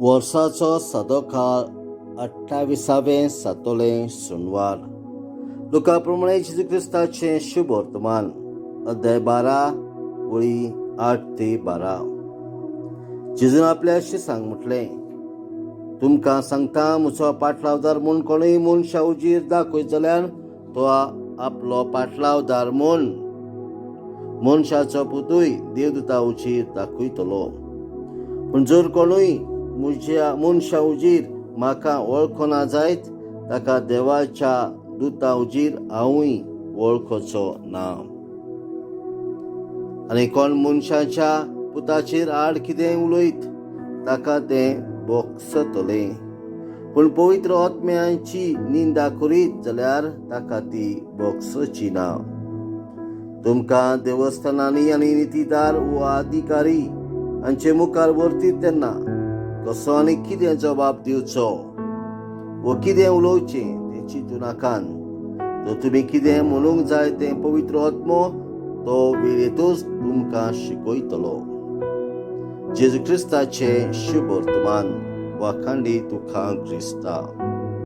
वर्साचो सदो काळ 28वें सातोलें सुनवार. लुका प्रमाणे जेजू क्रिस्ताचें शुभ वर्तमान, अध्याय 12 वळी 8 ते 12. जेजून आपल्या शिसांक म्हटलें, तुमकां सांगता, म्हजो पाटलावदार म्हूण कोणूय मनशा उजीर दाखयत जाल्यार तो आपलो पाटलावदार म्हूण मनशाचो पुतूय देवदूता उजीर दाखयतलो. पूण जर कोणूय मनशा उजीर म्हाका वळखना जायत, ताका देवाच्या दुता उजीर हांवूय वळखचो ना. आनी कोण मनशाच्या पुताचेर आड कितें उलयत, ताका तें बोगसतले. पूण पवित्र आत्म्याची निंदा करीत जाल्यार ताका ती बोगसची ना. तुमकां देवस्थानांनी आनी नितीदार वा अधिकारी हांचे मुखार व्हरतीत तेन्ना कसो आनी कितें जबाब दिवचो वा कितें उलोवचें तें चिंतू नाकात. जर तुमी कितें म्हणूंक जाय तें पवित्र आत्मो तो वेळेतूच तुमकां शिकयतलो. जेजू क्रिस्ताचें शुभ वर्तमान. वाखांडी तुका क्रिस्ता.